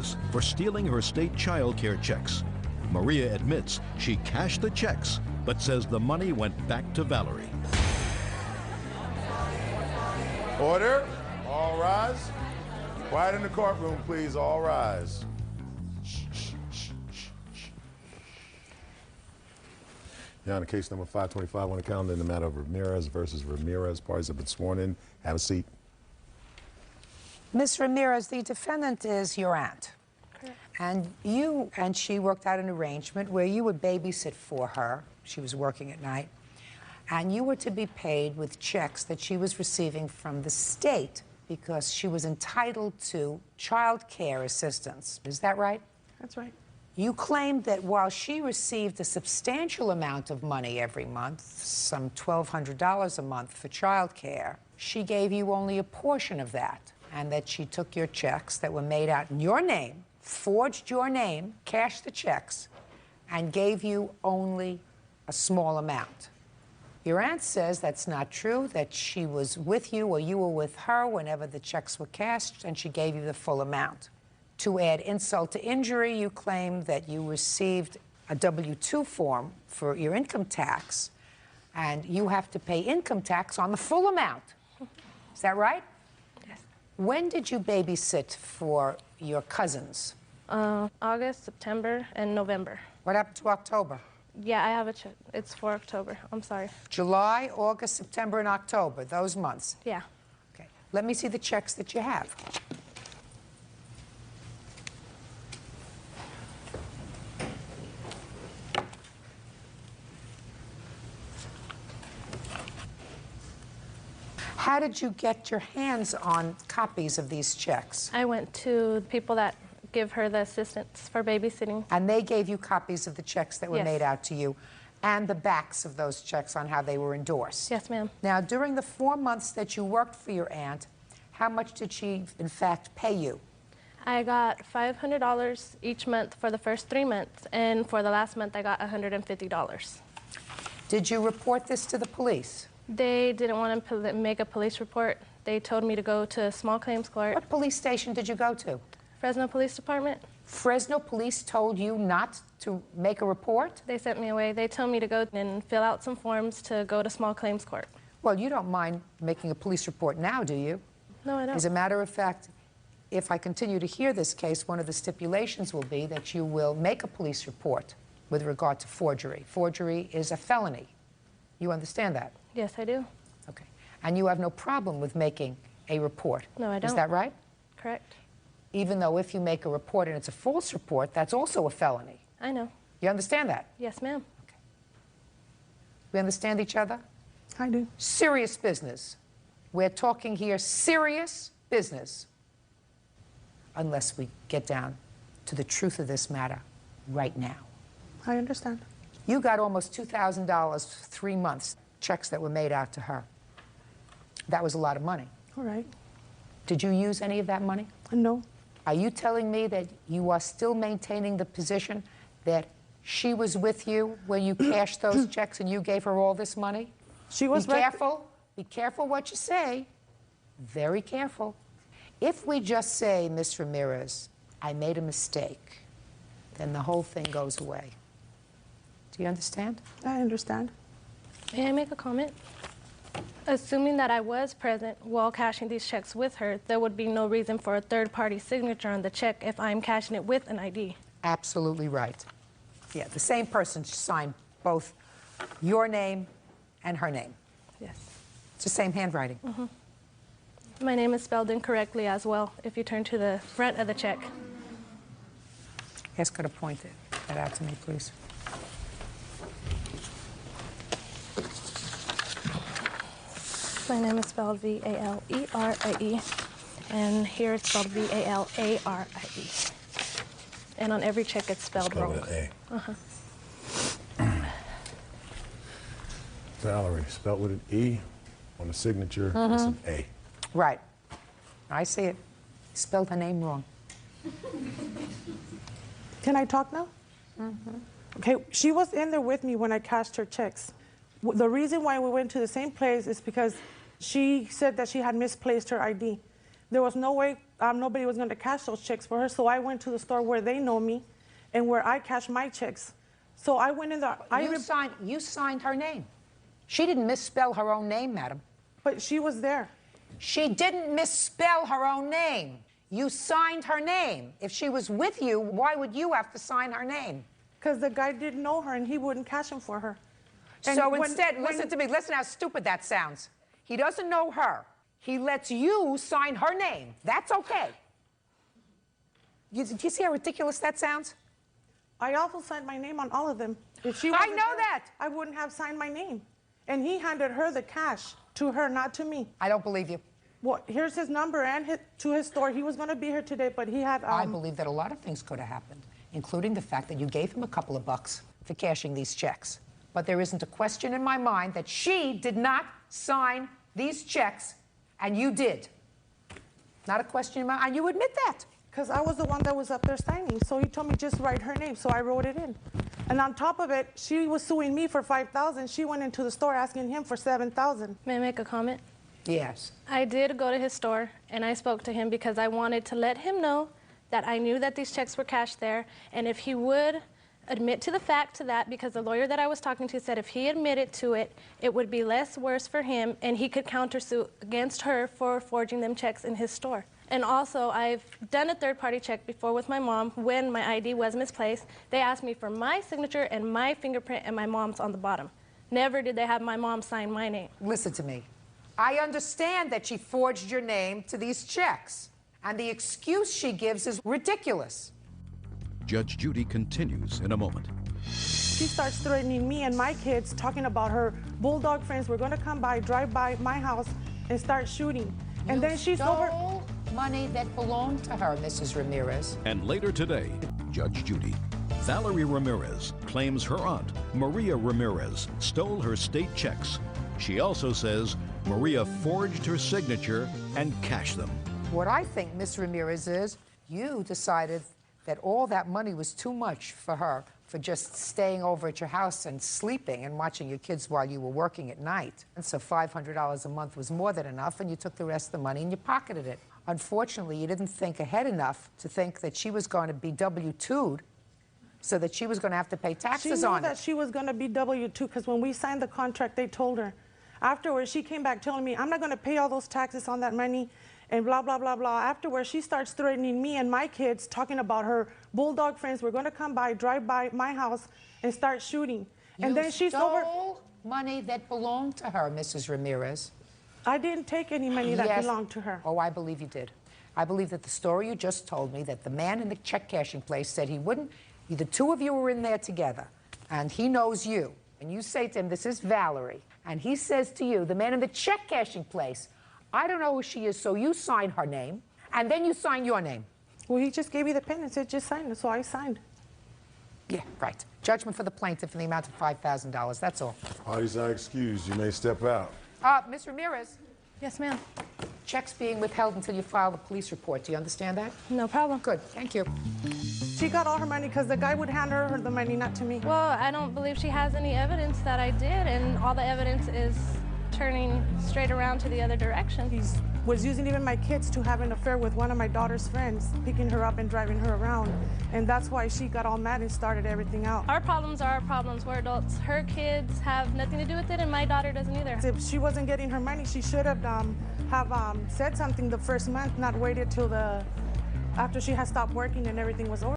charges for stealing her state child care checks. Maria admits she cashed the checks, but says the money went back to Valerie. Order. All rise. Quiet in the courtroom, please. All rise. Your Honor, case number 525 on the calendar in the matter of Ramirez versus Ramirez. Parties have been sworn in. Have a seat. Ms. Ramirez, the defendant is your aunt. Correct. And you and she worked out an arrangement where you would babysit for her. She was working at night. And you were to be paid with checks that she was receiving from the state because she was entitled to child care assistance. Is that right? That's right. You claimed that while she received a substantial amount of money every month, some $1,200 a month for child care, she gave you only a portion of that, and that she took your checks that were made out in your name, forged your name, cashed the checks, and gave you only a small amount. Your aunt says that's not true, that she was with you or you were with her whenever the checks were cashed, and she gave you the full amount. To add insult to injury, you claim that you received a W-2 form for your income tax, and you have to pay income tax on the full amount. Is that right? Yes. When did you babysit for your cousins? August, September, and November. What happened to October? Yeah, I have a check. It's for October. I'm sorry. July, August, September, and October, those months. Yeah. Okay. Let me see the checks that you have. How did you get your hands on copies of these checks? I went to people that give her the assistance for babysitting. And they gave you copies of the checks that were Yes. made out to you and the backs of those checks on how they were endorsed? Yes, ma'am. Now, during the 4 months that you worked for your aunt, how much did she, in fact, pay you? I got $500 each month for the first 3 months, and for the last month I got $150. Did you report this to the police? They didn't want to make a police report. They told me to go to a small claims court. What police station did you go to? Fresno Police Department. Fresno police told you not to make a report? They sent me away. They told me to go and fill out some forms to go to small claims court. Well, you don't mind making a police report now, do you? No, I don't. As a matter of fact, if I continue to hear this case, one of the stipulations will be that you will make a police report with regard to forgery. Forgery is a felony. You understand that? Yes, I do. Okay. And you have no problem with making a report? No, I don't. Is that right? Correct. Even though if you make a report and it's a false report, that's also a felony. I know. You understand that? Yes, ma'am. Okay. We understand each other? I do. Serious business. We're talking here serious business. Unless we get down to the truth of this matter right now. I understand. You got almost $2,000 for 3 months, checks that were made out to her. That was a lot of money. All right. Did you use any of that money? No. Are you telling me that you are still maintaining the position that she was with you when you cashed those checks and you gave her all this money? She was Be careful. Be careful what you say. Very careful. If we just say, Miss Ramirez, I made a mistake, then the whole thing goes away. Do you understand? I understand. May I make a comment? Assuming that I was present while cashing these checks with her, there would be no reason for a third-party signature on the check if I'm cashing it with an ID. Absolutely right. Yeah, the same person signed both your name and her name. Yes. It's the same handwriting. Mm-hmm. My name is spelled incorrectly as well, if you turn to the front of the check. Ask her to point that out to me, please. My name is spelled V-A-L-E-R-I-E, and here it's spelled V-A-L-A-R-I-E. And on every check it's spelled wrong. With an A. Uh-huh. Valerie, spelled with an E. On the signature, it's an A. Right. I see it. Spelled her name wrong. Can I talk now? Okay, she was in there with me when I cashed her checks. The reason why we went to the same place is because she said that she had misplaced her ID. There was no way nobody was going to cash those checks for her, so I went to the store where they know me and where I cash my checks. So I went in there. You signed her name. She didn't misspell her own name, madam. But she was there. She didn't misspell her own name. You signed her name. If she was with you, why would you have to sign her name? Because the guy didn't know her and he wouldn't cash them for her. And So instead, listen to me, listen how stupid that sounds. He doesn't know her. He lets you sign her name. That's okay. Do you see how ridiculous that sounds? I also signed my name on all of them. If she I wasn't know there, that. I wouldn't have signed my name. And he handed her the cash, to her, not to me. I don't believe you. Well, here's his number and to his store. He was going to be here today, but he had... I believe that a lot of things could have happened, including the fact that you gave him a couple of bucks for cashing these checks. But there isn't a question in my mind that she did not sign these checks, and you did. Not a question in my mind, and you admit that. Because I was the one that was up there signing. So he told me just write her name, so I wrote it in. And on top of it, she was suing me for $5,000. She went into the store asking him for $7,000. May I make a comment? Yes. I did go to his store, and I spoke to him because I wanted to let him know that I knew that these checks were cashed there, and if he would admit to the fact to that, because the lawyer that I was talking to said if he admitted to it, it would be less worse for him, and he could countersue against her for forging them checks in his store. And also, I've done a third-party check before with my mom when my ID was misplaced. They asked me for my signature and my fingerprint and my mom's on the bottom. Never did they have my mom sign my name. Listen to me. I understand that she forged your name to these checks, and the excuse she gives is ridiculous. Judge Judy continues in a moment. She starts threatening me and my kids, talking about her bulldog friends were going to come by, drive by my house, and start shooting. And then she's stole money that belonged to her, Mrs. Ramirez. And later today, Judge Judy. Valerie Ramirez claims her aunt, Maria Ramirez, stole her state checks. She also says Maria forged her signature and cashed them. What I think, Miss Ramirez, is you decided that all that money was too much for her for just staying over at your house and sleeping and watching your kids while you were working at night. And so $500 a month was more than enough, and you took the rest of the money and you pocketed it. Unfortunately, you didn't think ahead enough to think that she was going to be W-2'd, so that she was going to have to pay taxes on it. She knew that she was going to be W-2 because when we signed the contract, they told her. Afterwards, she came back telling me, I'm not going to pay all those taxes on that money, and blah, blah, blah, blah. Afterwards, she starts threatening me and my kids, talking about her bulldog friends were going to come by, drive by my house, and start shooting. And then she's over. Stole money that belonged to her, Mrs. Ramirez. I didn't take any money that Yes. belonged to her. Oh, I believe you did. I believe that the story you just told me, that the man in the check cashing place said he wouldn't, the two of you were in there together, and he knows you, and you say to him, this is Valerie, and he says to you, the man in the check cashing place, I don't know who she is, so you sign her name, and then you sign your name. Well, he just gave me the pen and said, just sign it, so I signed. Yeah, right. Judgment for the plaintiff in the amount of $5,000, that's all. Parties are excused. You may step out. Ms. Ramirez, Yes, ma'am. check's being withheld until you file the police report. Do you understand that? No problem. Good, thank you. She got all her money because the guy would hand her the money, not to me. Well, I don't believe she has any evidence that I did, and all the evidence is turning straight around to the other direction. He was using even my kids to have an affair with one of my daughter's friends, picking her up and driving her around. And that's why she got all mad and started everything out. Our problems are our problems. We're adults. Her kids have nothing to do with it, and my daughter doesn't either. If she wasn't getting her money, she should have said something the first month, not waited till after she had stopped working and everything was over.